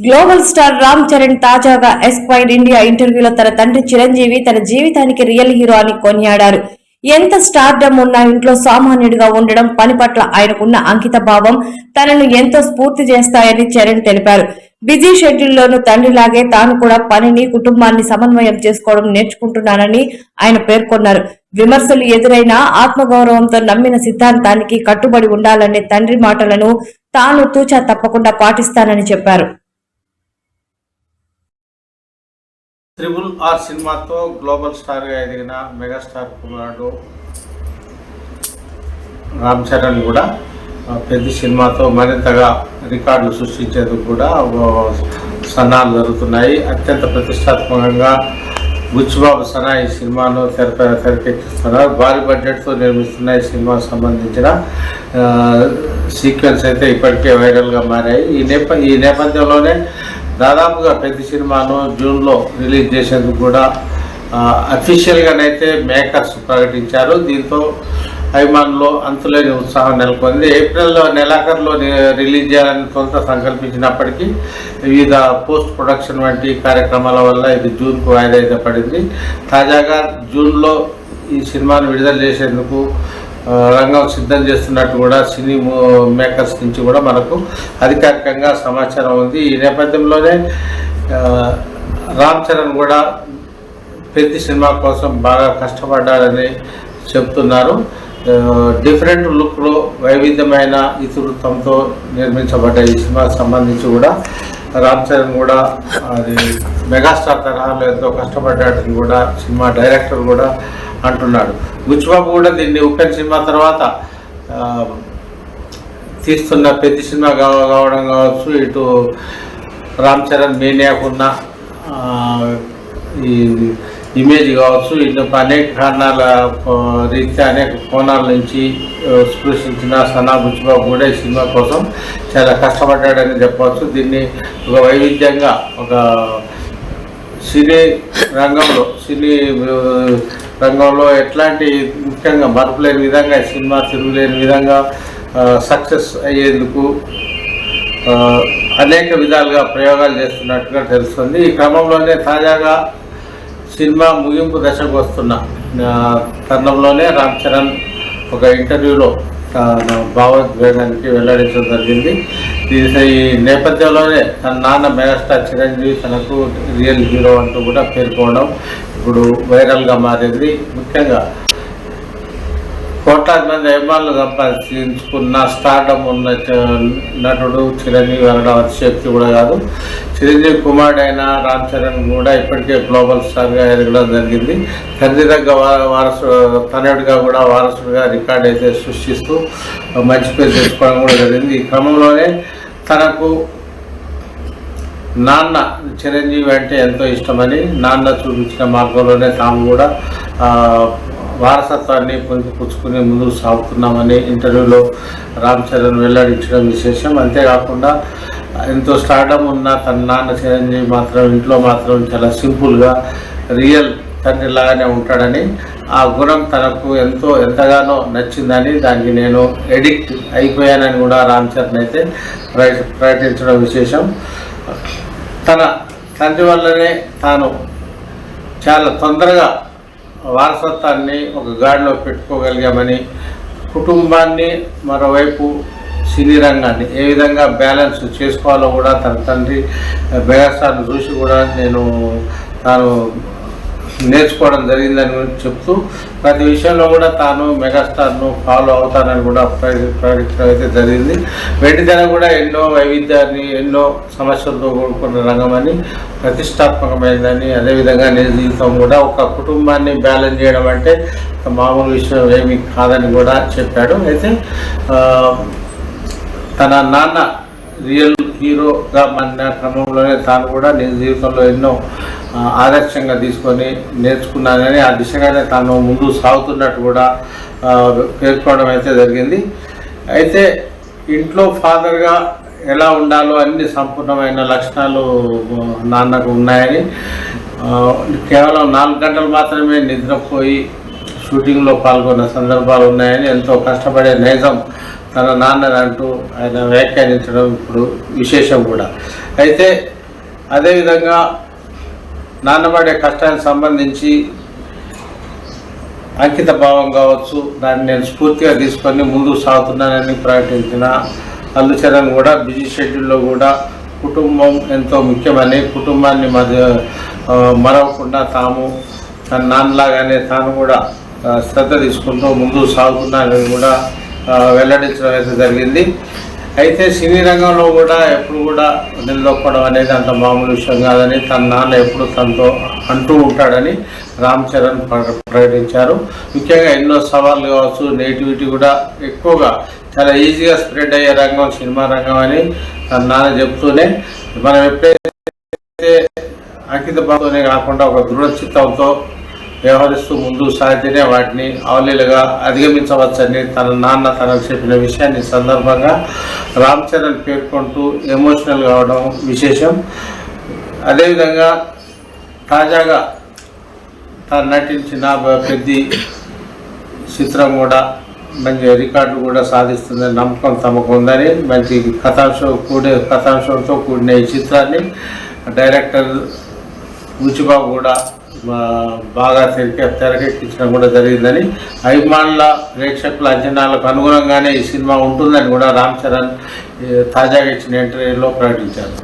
Global star Ram Charan తాజాగా Esquire India ఇంటర్వ్యూలో తన తండ్రి చిరంజీవి తన జీవితానికి రియల్ హీరో అని కొనియాడారు. ఎంత స్టార్డమ్ ఉన్న ఇంట్లో సామాన్యుడిగా ఉండడం, పని పట్ల ఆయనకున్న అంకిత భావం తనను ఎంతో స్ఫూర్తి చేస్తాయని చరణ్ తెలిపారు. బిజీ షెడ్యూల్లోనూ తండ్రిలాగే తాను కూడా పనిని, కుటుంబాన్ని సమన్వయం చేసుకోవడం నేర్చుకుంటున్నానని ఆయన పేర్కొన్నారు. విమర్శలు ఎదురైనా ఆత్మగౌరవంతో నమ్మిన సిద్ధాంతానికి కట్టుబడి ఉండాలనే తండ్రి మాటలను తాను తూచా తప్పకుండా పాటిస్తానని చెప్పారు. RRR సినిమాతో గ్లోబల్ స్టార్గా ఎదిగిన మెగాస్టార్ కుమారుడు రామ్ చరణ్ కూడా పెద్ద సినిమాతో మరింతగా రికార్డులు సృష్టించేందుకు కూడా సన్నాహాలు జరుగుతున్నాయి. అత్యంత ప్రతిష్టాత్మకంగా బుచ్చిబాబు సనా ఈ సినిమాను తెరకెక్కిస్తున్నారు. భారీ బడ్జెట్తో నిర్మిస్తున్న ఈ సినిమాకు సంబంధించిన సీక్వెన్స్ అయితే ఇప్పటికే వైరల్గా మారాయి. ఈ నేపథ్యంలోనే దాదాపుగా ప్రతి సినిమాను జూన్లో రిలీజ్ చేసేందుకు కూడా అఫీషియల్గానైతే మేకర్స్ ప్రకటించారు. దీంతో అభిమానుల్లో అంతులేని ఉత్సాహం నెలకొంది. ఏప్రిల్ నెలాఖరులో రిలీజ్ చేయాలని తొలుత సంకల్పించినప్పటికీ వివిధ పోస్ట్ ప్రొడక్షన్ వంటి కార్యక్రమాల వల్ల ఇది జూన్కు వాయిదా పడింది. తాజాగా జూన్లో ఈ సినిమాను విడుదల చేసేందుకు రంగం సిద్ధం చేస్తున్నట్టు కూడా సినీ మేకర్స్ నుంచి కూడా మనకు అధికారికంగా సమాచారం ఉంది. ఈ నేపథ్యంలోనే రామ్ చరణ్ కూడా పెద్ద సినిమా కోసం బాగా కష్టపడ్డారని చెప్తున్నారు. డిఫరెంట్ లుక్లో వైవిధ్యమైన ఇతివృత్తంతో నిర్మించబడ్డ ఈ సినిమాకు సంబంధించి కూడా రామ్ చరణ్ కూడా అది మెగాస్టార్ తరహాలో ఎంతో కష్టపడ్డాడని కూడా సినిమా డైరెక్టర్ కూడా అంటున్నాడు. బుచ్చిబాబు కూడా దీన్ని ఉపెన్ సినిమా తర్వాత తీస్తున్న పెద్ద సినిమా కావడం కావచ్చు, ఇటు రామ్ చరణ్ మేనియాకున్న ఈ ఇమేజ్ కావచ్చు, ఇటు అనేక కారణాల రీత్యా అనేక కోణాల నుంచి స్పృశించిన సనా బుచ్చిబాబు కూడా ఈ సినిమా కోసం చాలా కష్టపడ్డాడని చెప్పవచ్చు. దీన్ని ఒక వైవిధ్యంగా ఒక సినీ రంగంలో ఎట్లాంటి ముఖ్యంగా మరపులేని విధంగా సినిమా తిరుగులేని విధంగా సక్సెస్ అయ్యేందుకు అనేక విధాలుగా ప్రయోగాలు చేస్తున్నట్టుగా తెలుస్తుంది. ఈ క్రమంలోనే తాజాగా సినిమా ముగింపు దశకు వస్తున్న తరుణంలోనే రామ్ చరణ్ ఒక ఇంటర్వ్యూలో భావోద్వేగానికి వెల్లడించడం జరిగింది. ఈ నేపథ్యంలోనే తన నాన్న మెగాస్టార్ చిరంజీవి తనకు రియల్ హీరో అంటూ కూడా పేర్కొనడం ఇప్పుడు వైరల్గా మారింది. ముఖ్యంగా కోట్లాది మంది అభిమానులు సంపాదించుకున్న స్టార్డమ్ ఉన్న నటుడు చిరంజీవి అనడం అతిశక్తి కూడా కాదు. చిరంజీవి కుమారుడైన రామ్ చరణ్ కూడా ఇప్పటికే గ్లోబల్ స్టార్గా ఎదగడం జరిగింది. తండ్రి దగ్గర తనయుడిగా కూడా వారసుడిగా రికార్డ్ అయితే సృష్టిస్తూ మంచి పేరు తెచ్చుకోవడం కూడా జరిగింది. ఈ క్రమంలోనే తనకు నాన్న చిరంజీవి అంటే ఎంతో ఇష్టమని నాన్న చూపించిన మార్గంలోనే తాము కూడా వారసత్వాన్ని పొందిపుచ్చుకుని ముందుకు సాగుతున్నామని ఇంటర్వ్యూలో రామ్ చరణ్ వెల్లడించడం విశేషం. అంతేకాకుండా ఎంతో స్టార్డమ్ ఉన్న తన నాన్న చిరంజీవి మాత్రం ఇంట్లో మాత్రం చాలా సింపుల్గా రియల్ తండ్రిలాగానే ఉంటాడని, ఆ గుణం తనకు ఎంతగానో నచ్చిందని, దానికి నేను ఎడిక్ట్ అయిపోయానని కూడా రామ్ చరణ్ అయితే ప్రకటించడం విశేషం. తన తండ్రి వల్లనే తాను చాలా తొందరగా వారసత్వాన్ని ఒక గాడిలో పెట్టుకోగలిగామని, కుటుంబాన్ని మరోవైపు సినీ రంగాన్ని ఏ విధంగా బ్యాలెన్స్ చేసుకోవాలో కూడా తన తండ్రి మెగాస్టార్ను చూసి కూడా తాను నేర్చుకోవడం జరిగిందని చెప్తూ ప్రతి విషయంలో కూడా తాను మెగాస్టార్ను ఫాలో అవుతానని కూడా ప్రకటించడం అయితే జరిగింది. వెండితెర కూడా ఎన్నో వైవిధ్యాన్ని, ఎన్నో సమస్యలతో కూడుకున్న రంగమని, ప్రతిష్టాత్మకమైందని, అదేవిధంగా నిజ జీవితం కూడా ఒక కుటుంబాన్ని బ్యాలెన్స్ చేయడం అంటే మామూలు విషయం ఏమీ కాదని కూడా చెప్పాడు. అయితే తన నాన్న రియల్ హీరోగా మన క్రమంలోనే తాను కూడా నిజ జీవితంలో ఎన్నో ఆదర్శంగా తీసుకొని నేర్చుకున్నానని, ఆ దిశగానే తాను ముందు సాగుతున్నట్టు కూడా పేర్కొనడం అయితే జరిగింది. అయితే ఇంట్లో ఫాదర్గా ఎలా ఉండాలో అన్ని సంపూర్ణమైన లక్షణాలు నాన్నకు ఉన్నాయని, కేవలం 4 గంటలు మాత్రమే నిద్రపోయి షూటింగ్లో పాల్గొన్న సందర్భాలు ఉన్నాయని, ఎంతో కష్టపడే నైజం తన నాన్నని అంటూ ఆయన వ్యాఖ్యానించడం ఇప్పుడు విశేషం కూడా. అయితే అదేవిధంగా నాన్నబడే కష్టానికి సంబంధించి అంకిత భావం కావచ్చు, దాన్ని నేను స్ఫూర్తిగా తీసుకొని ముందుకు సాగుతున్నానని ప్రకటించిన అల్లు చరణ్ కూడా బిజీ షెడ్యూల్లో కూడా కుటుంబం ఎంతో ముఖ్యమని, కుటుంబాన్ని మరవకుండా తాము తన నాన్నలాగానే తాను కూడా శ్రద్ధ తీసుకుంటూ ముందుకు సాగుతున్నానని కూడా వెల్లడించడం అయితే జరిగింది. అయితే సినీ రంగంలో కూడా ఎప్పుడు కూడా నిలదొక్కడం అనేది అంత మామూలు విషయం కాదని, తన నాన్న ఎప్పుడు తనతో అంటూ ఉంటాడని రామ్ చరణ్ ప్రకటించారు. ముఖ్యంగా ఎన్నో సవాళ్ళు కావచ్చు, నెగిటివిటీ కూడా ఎక్కువగా చాలా ఈజీగా స్ప్రెడ్ అయ్యే రంగం సినిమా రంగం అని తన నాన్న చెప్తూనే, మనం ఎప్పుడైతే అంకిత భావంతోనే కాకుండా ఒక దృఢచిత్తంతో వ్యవహరిస్తూ ముందుకు సాగితేనే వాటిని అవలీలుగా అధిగమించవచ్చని తన నాన్న తనకు చెప్పిన విషయాన్ని సందర్భంగా రామ్ చరణ్ పేర్కొంటూ ఎమోషనల్ కావడం విశేషం. అదేవిధంగా తాజాగా తను నటించిన పెద్ది చిత్రం కూడా మంచి రికార్డు కూడా సాధిస్తుందని నమ్మకం తమకు ఉందని, మంచి కథాంశంతో కూడిన ఈ చిత్రాన్ని డైరెక్టర్ బుచ్చిబాబు కూడా బాగా తెరకెక్కించడం కూడా జరిగిందని, అభిమానుల ప్రేక్షకుల అంచనాలకు అనుగుణంగానే ఈ సినిమా ఉంటుందని కూడా రామ్ చరణ్ తాజాగా ఇచ్చిన ఇంటర్వ్యూలో ప్రకటించారు.